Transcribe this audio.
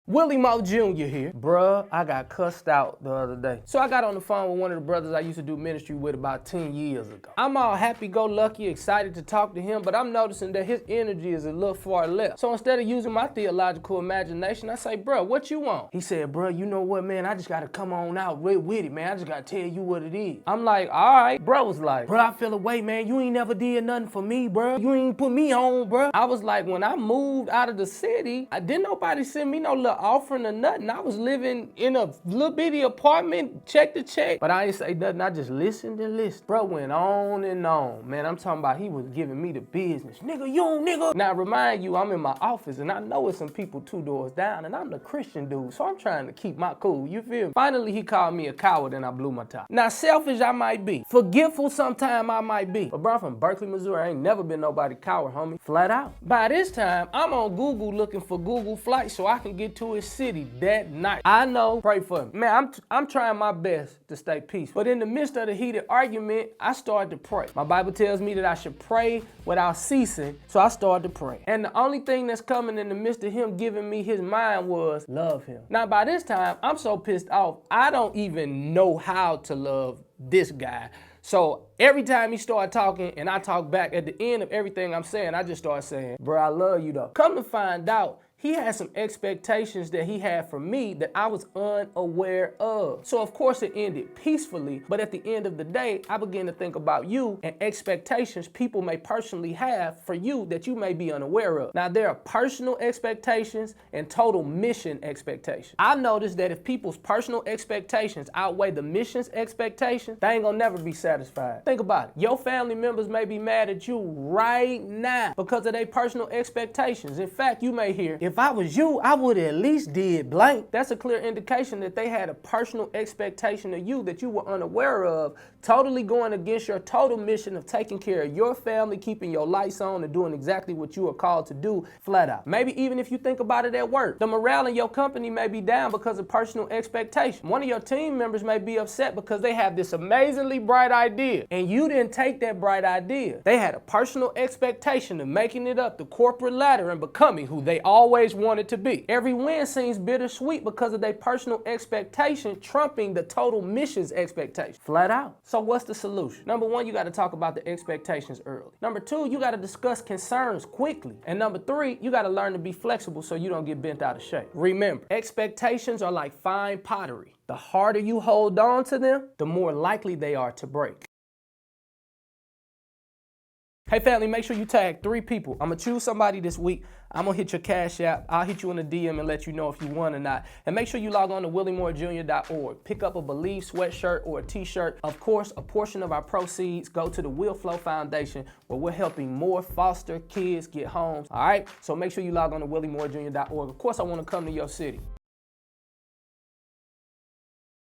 Willie Moe Jr. here. Bruh, I got cussed out the other day. So I got on the phone with one of the brothers I used to do ministry with about 10 years ago. I'm all happy-go-lucky, excited to talk to him, but I'm noticing that his energy is a little far left. So instead of using my theological imagination, I say, bruh, what you want? He said, bruh, you know what, man? I just gotta come on out with it, man. I just gotta tell you what it is. I'm like, all right. Bruh was like, bruh, I feel away, man. You ain't never did nothing for me, bruh. You ain't put me on, bruh. I was like, when I moved out of the city, didn't nobody send me no little offering or nothing. I was living in a little bitty apartment, check to check. But I ain't say nothing. I just listened and listened. Bro went on and on. Man, I'm talking about he was giving me the business. Nigga, you nigga. Now, remind you, I'm in my office and I know it's some people 2 doors down and I'm the Christian dude, so I'm trying to keep my cool. You feel me? Finally, he called me a coward and I blew my top. Now, selfish I might be. Forgetful sometime I might be. But bro, I'm from Berkeley, Missouri. I ain't never been nobody coward, homie. Flat out. By this time, I'm on Google looking for Google flights so I can get to his city that night. I know, pray for me. Man, I'm trying my best to stay peaceful. But in the midst of the heated argument, I started to pray. My Bible tells me that I should pray without ceasing, so I started to pray. And the only thing that's coming in the midst of him giving me his mind was love him. Now, by this time, I'm so pissed off, I don't even know how to love this guy. So every time he started talking and I talk back, at the end of everything I'm saying, I just start saying, bro, I love you though. Come to find out, he had some expectations that he had for me that I was unaware of. So of course it ended peacefully, but at the end of the day, I began to think about you and expectations people may personally have for you that you may be unaware of. Now there are personal expectations and total mission expectations. I noticed that if people's personal expectations outweigh the mission's expectations, they ain't gonna never be satisfied. Think about it. Your family members may be mad at you right now because of their personal expectations. In fact, you may hear, if I was you, I would at least did blank. That's a clear indication that they had a personal expectation of you that you were unaware of, totally going against your total mission of taking care of your family, keeping your lights on, and doing exactly what you are called to do, flat out. Maybe even if you think about it at work, the morale in your company may be down because of personal expectation. One of your team members may be upset because they have this amazingly bright idea, and you didn't take that bright idea. They had a personal expectation of making it up the corporate ladder and becoming who they always wanted to be. Every win seems bittersweet because of their personal expectation trumping the total mission's expectation. Flat out. So what's the solution? Number 1, you got to talk about the expectations early. Number 2, you got to discuss concerns quickly. And number 3, you got to learn to be flexible so you don't get bent out of shape. Remember, expectations are like fine pottery. The harder you hold on to them, the more likely they are to break. Hey family, make sure you tag 3 people. I'm gonna choose somebody this week. I'm gonna hit your Cash App. I'll hit you in the DM and let you know if you won or not. And make sure you log on to williemorejr.org. Pick up a Believe sweatshirt or a t-shirt. Of course, a portion of our proceeds go to the Will Flow Foundation, where we're helping more foster kids get homes. All right, so make sure you log on to williemorejr.org. Of course, I wanna come to your city.